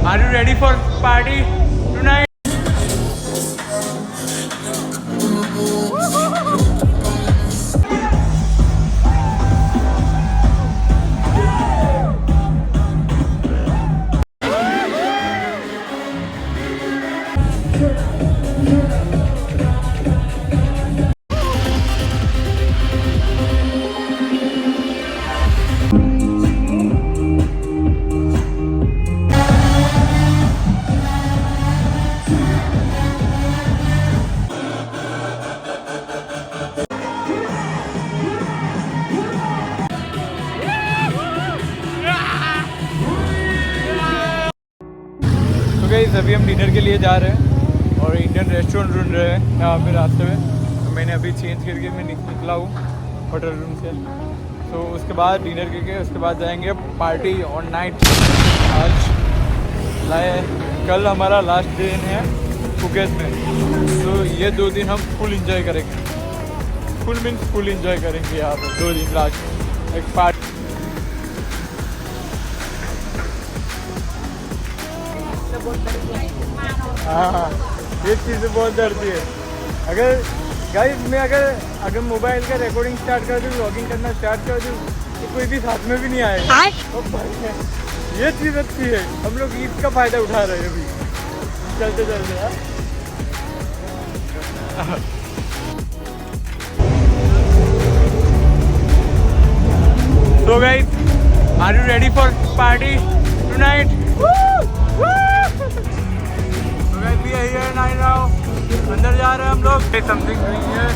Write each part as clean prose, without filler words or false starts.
Are you ready for party tonight? तो guys अभी हम डिनर के लिए जा रहे हैं और इंडियन रेस्टोरेंट ढूंढ रहे हैं यहाँ पे रास्ते में। तो मैंने अभी चेंज करके मैं निकला हूँ होटल रूम से। तो उसके बाद डिनर करके उसके बाद जाएंगे पार्टी ऑन नाइट। आज कल हमारा लास्ट दिन है फुकेत में, तो ये 2 दिन हम फुल इंजॉय करेंगे। फुल मीन्स फुल इंजॉय करेंगे यहाँ पर 2 दिन लास्ट एक पार्टी। हाँ, ये चीज़ें बहुत डरती है। अगर गाइस मैं अगर मोबाइल का रिकॉर्डिंग स्टार्ट कर दूँ, व्लॉगिंग करना स्टार्ट कर दूँ, तो कोई भी साथ में भी नहीं आएगा। तो भाई ये चीज़ अच्छी है, हम लोग ईद का फ़ायदा उठा रहे हैं अभी चलते चलते। So guys, are you ready for party tonight? So guys, we are here now. अंदर जा रहे हैं हम लोग। समथिंग नहीं है।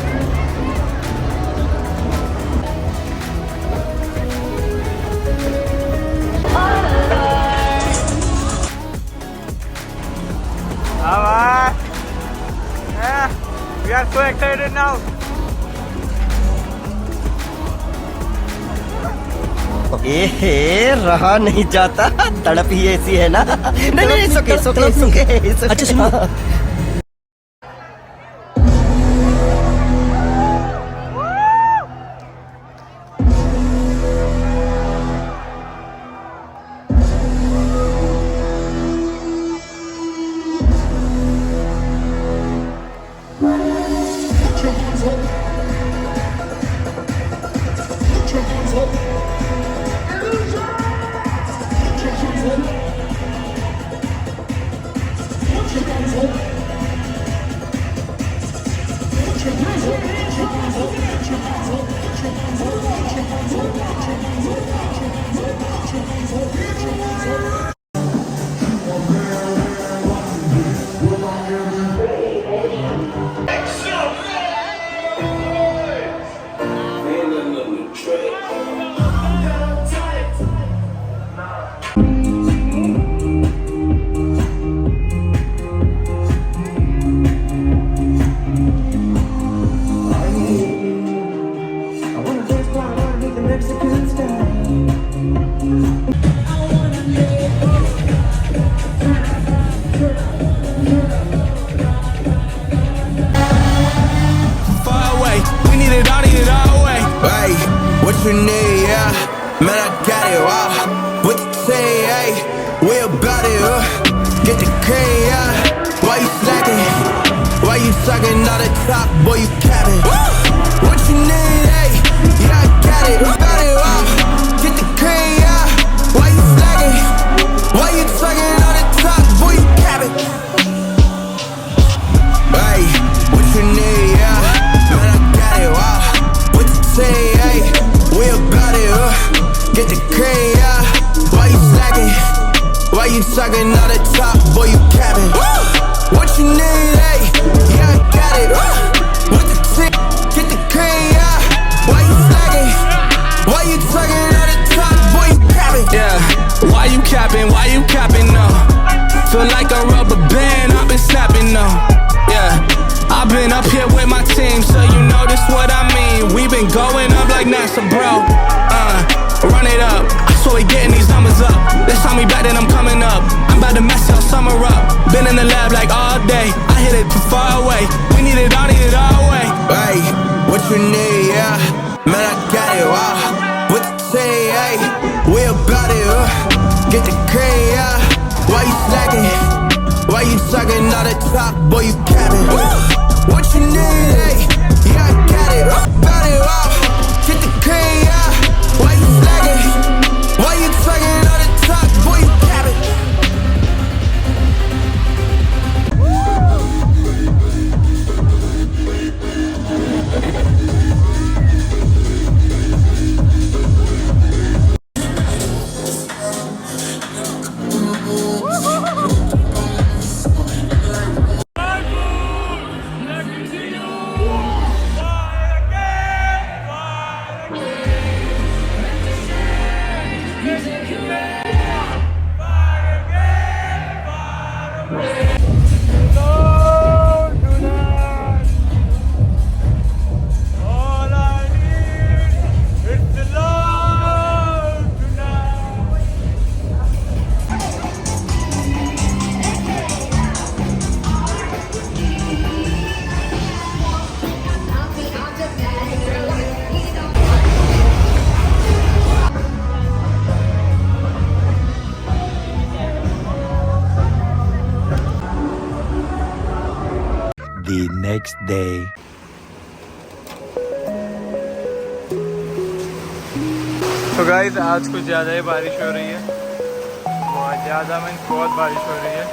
We are so excited now. रहा नहीं जाता, तड़प ही ऐसी है ना। नहीं सुके। अच्छा सुनो, what you need, yeah. Man, I got it, wow. What you say, hey? We about it, get the cream, yeah. Why you slacking? Why you sucking on the top, boy, you capping? What you need, hey? Yeah, I got it, about it, wow. Get the cream, yeah. Why you slacking? Why you sucking on the top, boy, you capping? Hey, what you need, yeah. Man, I got it, wow. What you say, hey? We about it, get the cream, yeah. Why you slacking? Why you sucking on the top, boy, you capping? What you need, hey? Yeah, I got it, with the tip, get the cream, yeah. Why you slacking? Why you sucking on the top, boy, you capping? Yeah, why you capping? Why you capping, no? Feel like a rubber band, I've been snapping, no. Yeah, I've been up here with my team, so you know this what I mean. We been going up like NASA, bro. Run it up. I swear we getting these numbers up. This time we back, then I'm coming up. I'm about to mess y'all summer up. Been in the lab like all day. I hit it too far away. We need it all way. Hey, what you need, yeah. Man, I got it, wow. What you say, hey? We about it, get the cream, yeah. Why you slacking? sucking all the top, boy, you capping. What you need, hey? Yeah, I got it. Got it, wow. Get the cream, yeah. Why you flagging? Why you sucking all the top, boy, you capping? The next day. तो guys आज कुछ ज़्यादा ही बारिश हो रही है, बहुत ज़्यादा, मीन्स बहुत बारिश हो रही है।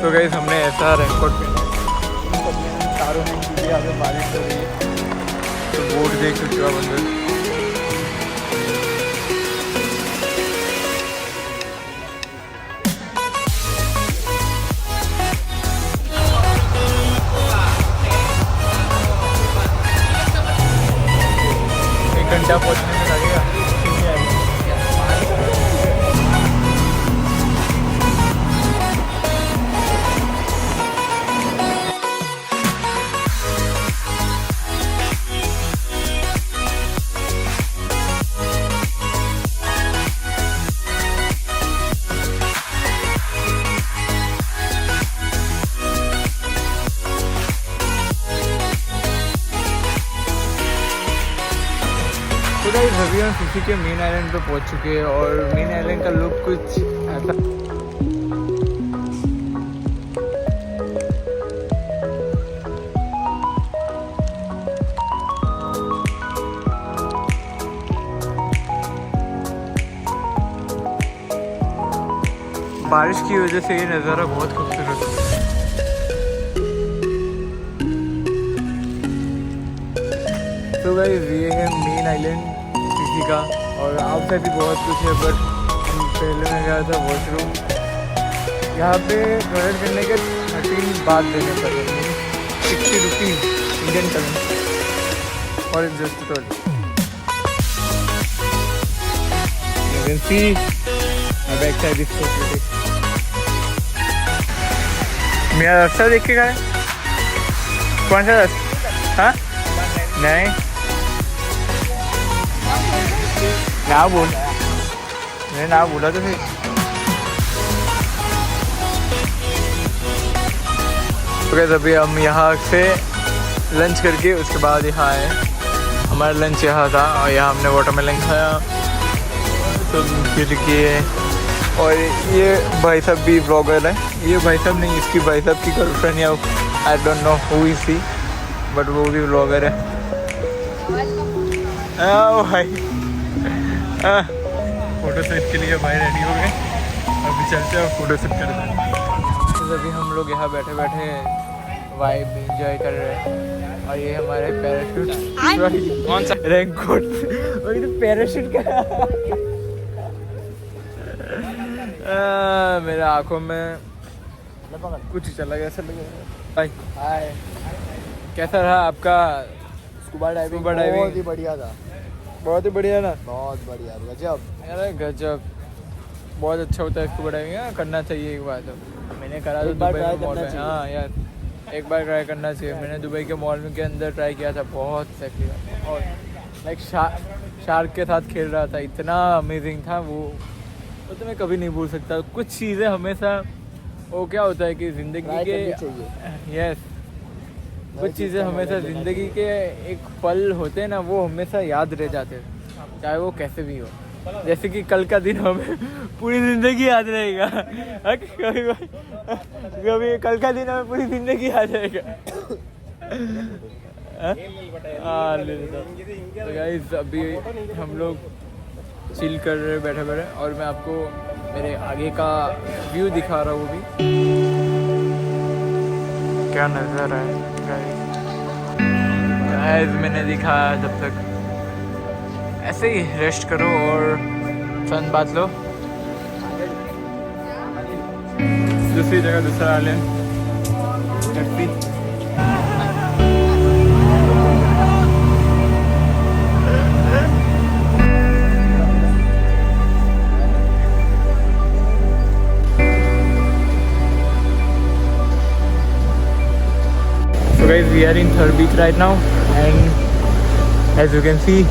तो गाइस हमने ऐसा रेनकोट पहना, चारों ने क्योंकि यहाँ पे बारिश हो रही है, तो बोट देख सकते हो आप अंदर। एक घंटा पहुँचने में लगेगा। तो गाइस अभी हम फिजी के मेन आइलैंड पे पहुंच चुके हैं और मेन आइलैंड का लुक कुछ ऐसा। बारिश की वजह से ये नज़ारा बहुत खूबसूरत है। तो गाइस ये है मेन आइलैंड फिजी का, और आउटसाइड भी बहुत कुछ है, बट पहले मैं गया था वॉशरूम। यहाँ पे टॉयलेट करने के 13 बात देने पड़े, 60 रुपीज़ इंडियन करेंसी और just toilet. You can see my backside is so pretty. मेरा रास्ता देख के गए? कौन सा रास्ता? हाँ? नहीं ना बोल, मैंने ना बोला तो फिर। तो गाइस अभी हम यहाँ से लंच करके उसके बाद यहाँ आए। हमारा लंच यहाँ था और यहाँ हमने वाटरमेलन खाया, तो फिर किए। और ये भाई साहब भी ब्लॉगर है, ये भाई साहब नहीं, इसकी भाई साहब की गर्लफ्रेंड या I don't know who is she, but वो भी ब्लॉगर है। भाई फ़ोटो शूट के लिए भाई रेडी हो गए, अभी चलते हैं फ़ोटो शूट करते हैं। तो अभी हम लोग यहाँ बैठे बैठे वाइब एंजॉय कर रहे हैं, और ये हमारे पैराशूट, कौन सा रेनकोट, वही तो पैराशूट का। मेरे आँखों में कुछ चला गया, ऐसा लग रहा है। भाई हाय, कैसा रहा आपका स्कूबा डाइविंग? बहुत ही बढ़िया था, बहुत ही बढ़िया ना, बहुत बढ़िया, गजब। अरे गजब, बहुत अच्छा होता है स्कूबा डाइविंग, करना चाहिए एक बार। तो मैंने करा तो दुबई में मॉल में, हाँ यार एक बार ट्राई करना चाहिए। मैंने दुबई के मॉल के अंदर ट्राई किया था, बहुत सेक्सी था, और लाइक शार्क के साथ खेल रहा था, इतना अमेजिंग था वो, वो तो मैं कभी नहीं भूल सकता। कुछ चीज़ें हमेशा, वो क्या होता है कि ज़िंदगी के, यस, कुछ चीज़ें हमेशा ज़िंदगी के एक पल होते हैं ना, वो हमेशा याद रह जाते हैं, चाहे वो कैसे भी हो। जैसे कि कल का दिन हमें पूरी ज़िंदगी याद रहेगा। कभी कल का दिन हमें पूरी ज़िंदगी याद रहेगा। तो गाइस अभी हम लोग चिल कर रहे बैठे बैठे, और मैं आपको मेरे आगे का व्यू दिखा रहा हूँ। भी क्या नज़र है गाइस, मैंने दिखाया। जब तक ऐसे ही रेस्ट करो और सन बात लो। दूसरी जगह दूसरा island So guys, we are in third beach right now, and as you can see,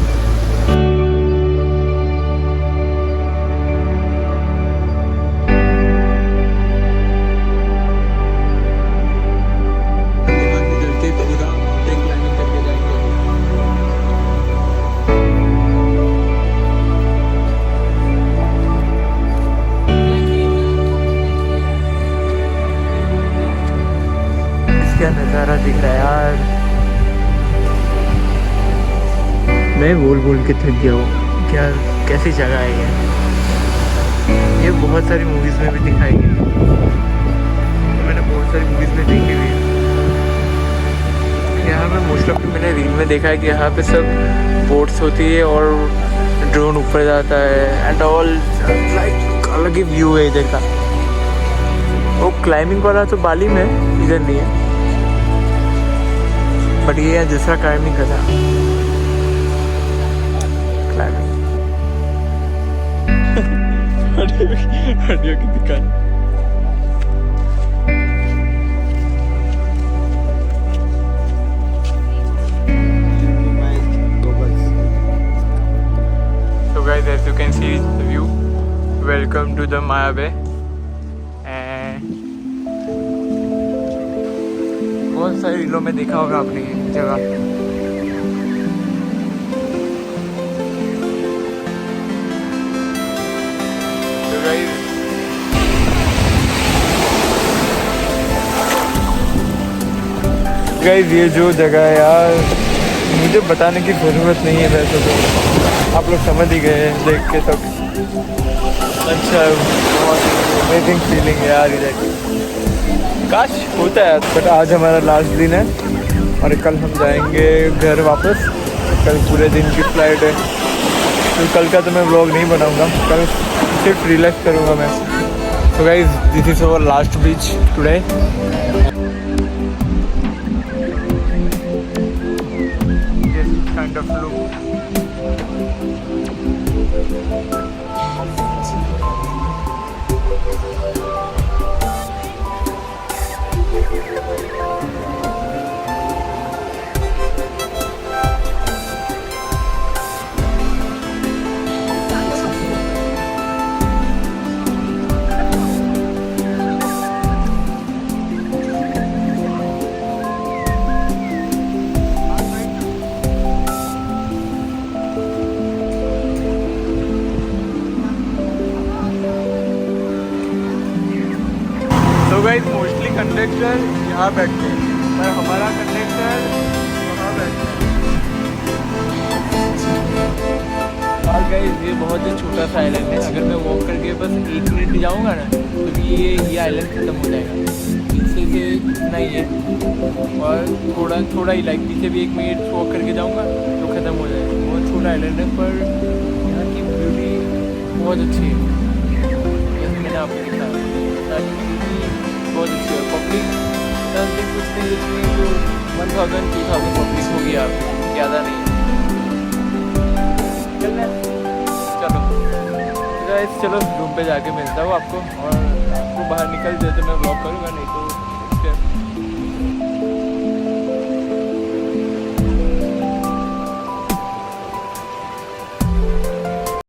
क्या नज़ारा दिख रहा है यार। मैं बोल बोल के थक गया हूँ, क्या कैसी जगह है ये बहुत सारी मूवीज़ में भी दिखाई गई, मैंने बहुत सारी मूवीज़ में देखी हुई है। यहाँ पे मोस्ट ऑफ मैंने रील में देखा है कि यहाँ पे सब बोट्स होती है और ड्रोन ऊपर जाता है एंड ऑल, लाइक अलग ही व्यू है इधर का। वो क्लाइंबिंग वाला तो बाली में, इधर नहीं है, बट ये है दूसरा क्लाइंबिंग का था। हड्डियों की दुकान। So guys, as you can see the view, welcome to the Maya Bay. बहुत सारे रीलों में देखा होगा आपने ये जगह। तो गाइस ये जो जगह है यार, मुझे बताने की ज़रूरत नहीं है, वैसे तो आप लोग समझ ही गए हैं देख के तक। अच्छा, अमेजिंग फीलिंग है यार इधर, काश होता है। बट आज हमारा लास्ट दिन है और कल हम जाएंगे घर वापस। कल पूरे दिन की फ्लाइट है, तो कल का तो मैं व्लॉग नहीं बनाऊंगा, कल सिर्फ रिलैक्स करूंगा मैं। तो guys, this is our last beach today. Kind of look. Guys mostly conductor यहाँ बैठते हैं, पर हमारा कंडक्टर वहाँ बैठता है। और गाइस ये बहुत ही छोटा सा आइलैंड है, अगर मैं वॉक करके बस 1 मिनट जाऊँगा ना तो ये आइलैंड खत्म हो जाएगा। पीछे से इतना ही है और थोड़ा ही लाइक पीछे भी 1 मिनट वॉक करके जाऊँगा तो ख़त्म हो जाएगा। बहुत छोटा आइलैंड है, पर यहाँ की ब्यूटी बहुत अच्छी है। जैसे मैंने आपको दिखाया बहुत अच्छी है। पब्लिक कुछ नहीं, 1000-2000 पब्लिक होगी, आप ज़्यादा नहीं है। चलो रूम पे जाके मिलता हूँ आपको, और आपको बाहर निकल जाए तो मैं ब्लॉग करूँगा, नहीं तो